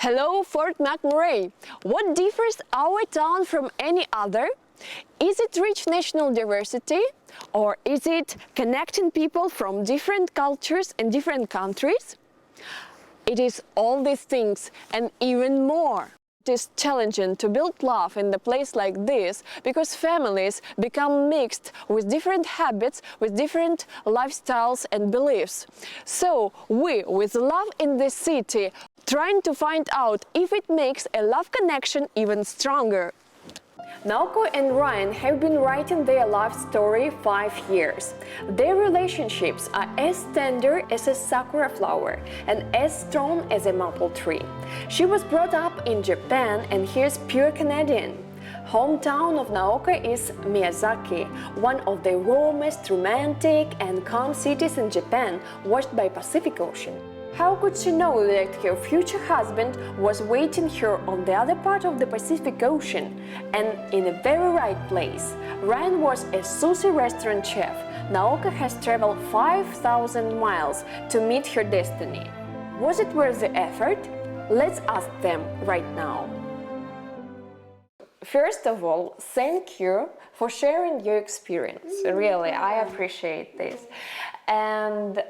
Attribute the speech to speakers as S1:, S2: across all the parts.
S1: Hello, Fort McMurray. What differs our town from any other? Is it rich national diversity, or is it connecting people from different cultures and different countries? It is all these things and even more. It is challenging to build love in a place like this because families become mixed with different habits, with different lifestyles and beliefs. So we, with love in this city, trying to find out if it makes a love connection even stronger. Naoko and Ryan have been writing their love story 5 years. Their relationships are as tender as a sakura flower and as strong as a maple tree. She was brought up in Japan and here's pure Canadian. Hometown of Naoko is Miyazaki, one of the warmest, romantic and calm cities in Japan, washed by Pacific Ocean. How could she know that her future husband was waiting her on the other part of the Pacific Ocean and in a very right place? Ryan was a sushi restaurant chef. Naoko has traveled 5,000 miles to meet her destiny. Was it worth the effort? Let's ask them right now. First of all, thank you for sharing your experience. Really, I appreciate this. And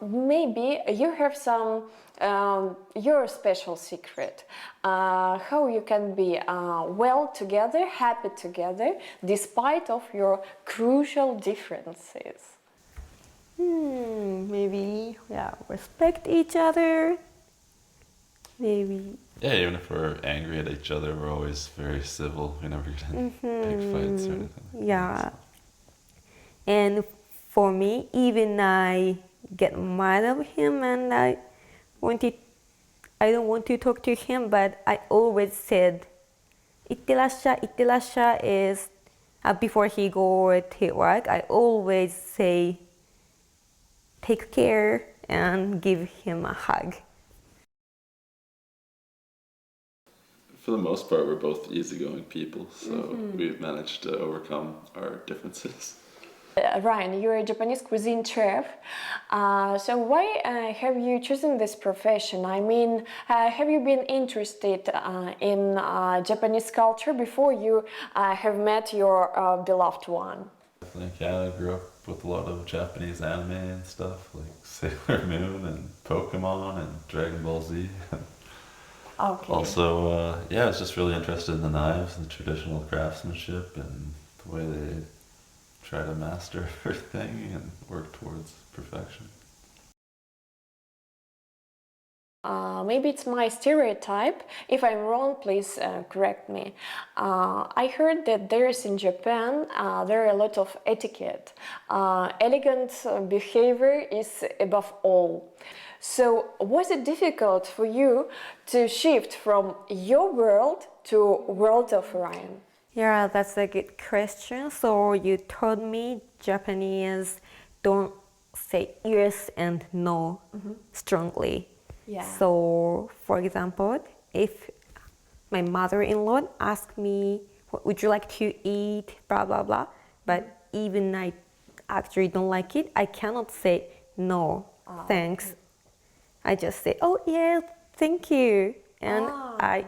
S1: maybe you have some your special secret, how you can be well together, happy together, despite of your crucial differences.
S2: Maybe respect each other. Maybe.
S3: Yeah, even if we're angry at each other, we're always very civil. We never get in big fights or anything.
S2: Yeah. And for me, even I get mad at him and I don't want to talk to him, but I always said, "Itterasha is before he go to work. I always say, take care and give him a hug.
S3: For the most part, we're both easygoing people, so we've managed to overcome our differences.
S1: Ryan, you're a Japanese cuisine chef, so why have you chosen this profession? I mean, have you been interested in Japanese culture before you have met your beloved one?
S3: I think, yeah, I grew up with a lot of Japanese anime and stuff, like Sailor Moon and Pokemon and Dragon Ball Z.
S1: Okay.
S3: Also, yeah, I was just really interested in the knives and the traditional craftsmanship and the way they try to master everything and work towards perfection.
S1: Maybe it's my stereotype. If I'm wrong, please correct me. I heard that there's in Japan, there are a lot of etiquette. Elegant behavior is above all. So was it difficult for you to shift from your world to world of Ryan?
S2: Yeah, that's a good question. So you told me Japanese don't say yes and no strongly.
S1: Yeah.
S2: So, for example, if my mother-in-law asks me, what would you like to eat, blah, blah, blah, but even I actually don't like it, I cannot say no, thanks. I just say, oh yeah, thank you. And I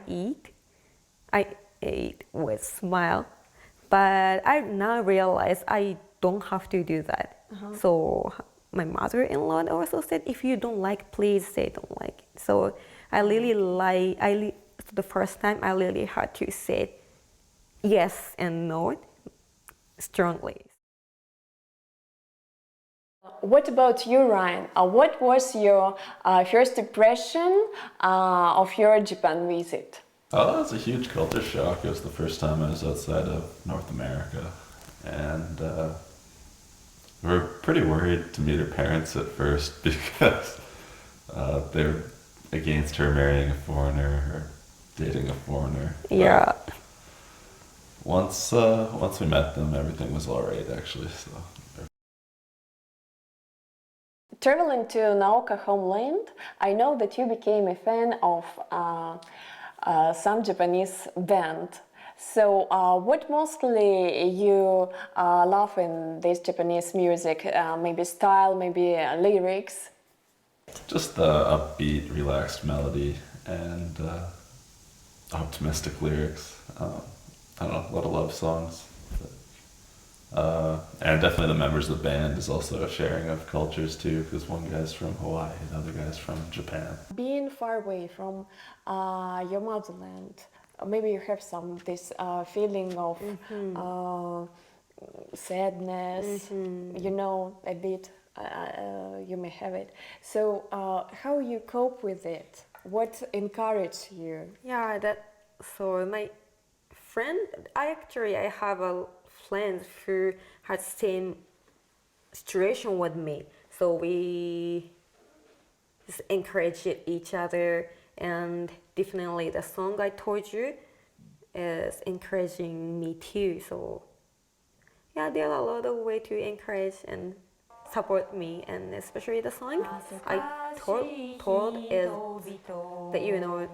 S2: ate with smile. But I now realize I don't have to do that. So my mother-in-law also said, if you don't like, please say don't like it. So I really the first time I really had to say yes and no strongly.
S1: What about you, Ryan? What was your first impression of your Japan visit?
S3: Oh, that was a huge culture shock. It was the first time I was outside of North America, and we were pretty worried to meet her parents at first because they were against her marrying a foreigner or dating a foreigner.
S2: Yeah.
S3: Once we met them, everything was all right, actually. So.
S1: Traveling to Naoka homeland, I know that you became a fan of some Japanese band. So what mostly you love in this Japanese music? Maybe style, maybe lyrics?
S3: Just the upbeat, relaxed melody and optimistic lyrics. I don't know, a lot of love songs. And definitely the members of the band is also a sharing of cultures too, because one guy's from Hawaii, the other guy's from Japan.
S1: Being far away from your motherland, maybe you have this feeling of sadness, you know, a bit, you may have it. So how you cope with it? What encourages you?
S2: Yeah, so my friend, I have a friend who had same situation with me. So we just encourage each other, and definitely the song I told you is encouraging me too. So yeah, there are a lot of ways to encourage and support me, and especially the song I told is that, you know,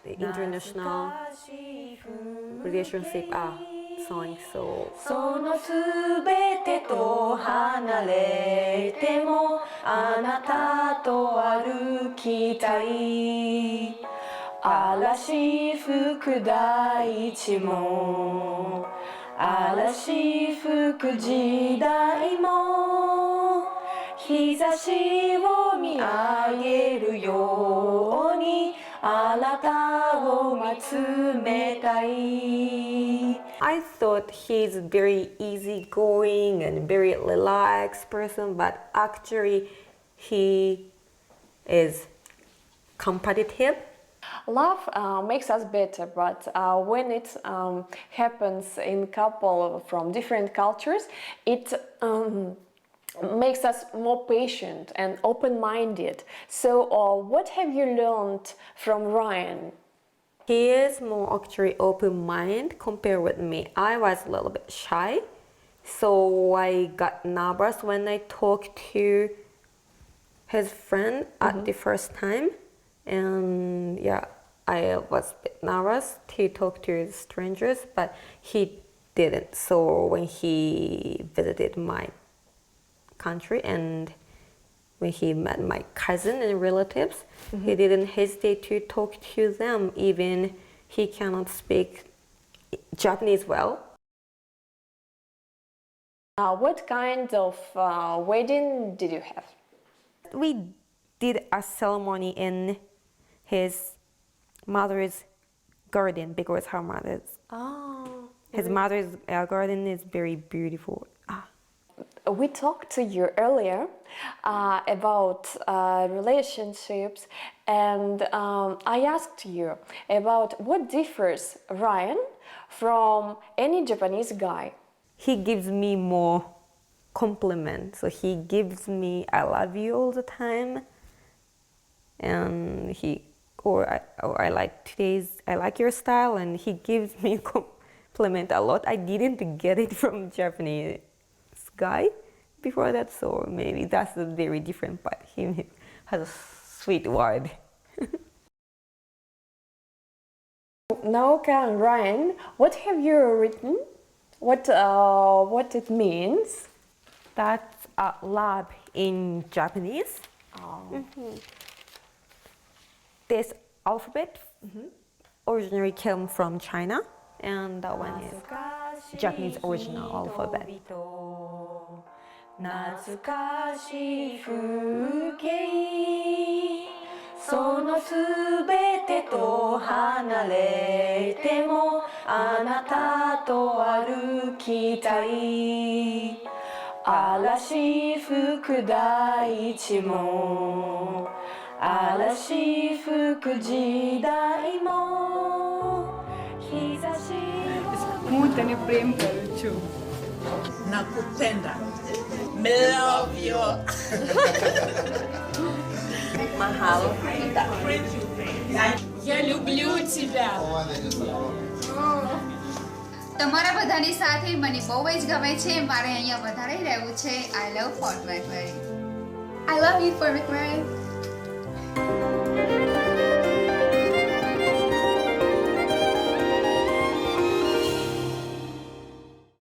S2: the international relationship song. So
S4: そのすべてと離れてもあなたと歩きたい嵐吹く大地も嵐吹く時代も日差しを見上げるようにあなたを見つめたい
S2: I thought he's very easygoing and very relaxed person, but actually he is competitive.
S1: Love makes us better, but when it happens in couple from different cultures, it makes us more patient and open-minded. So what have you learned from Ryan?
S2: He is more actually open-minded compared with me. I was a little bit shy, so I got nervous when I talked to his friend at the first time. And yeah, I was a bit nervous to talk to strangers, but he didn't. So when he visited my country and when he met my cousin and relatives, he didn't hesitate to talk to them, even he cannot speak Japanese well.
S1: What kind of wedding did you have?
S2: We did a ceremony in his mother's garden because her his mother's garden is very beautiful.
S1: We talked to you earlier about relationships, and I asked you about what differs Ryan from any Japanese guy.
S2: He gives me more compliments. So he gives me "I love you" all the time, and I like your style, and he gives me compliment a lot. I didn't get it from Japanese guy before that, so maybe that's a very different part. He has a sweet word.
S1: Naoka and Ryan, what have you written? What it means?
S2: That's love in Japanese. This alphabet originally came from China, and that one is Japanese original alphabet.
S4: 懐かしい風景そのすべてと離れてもあなたと歩きたい嵐吹く大地も嵐吹く時代も日差し
S5: હું તને પ્રેમ કરું છું
S6: Nakupenda. Me love you.
S2: Mahal.
S5: Я люблю тебя
S7: તમારા બધાની સાથે મને બહુ જ ગમે છે મારે અહીંયા વધારે રહેવું છે I love Fort McMurray. I love you Fort McMurray.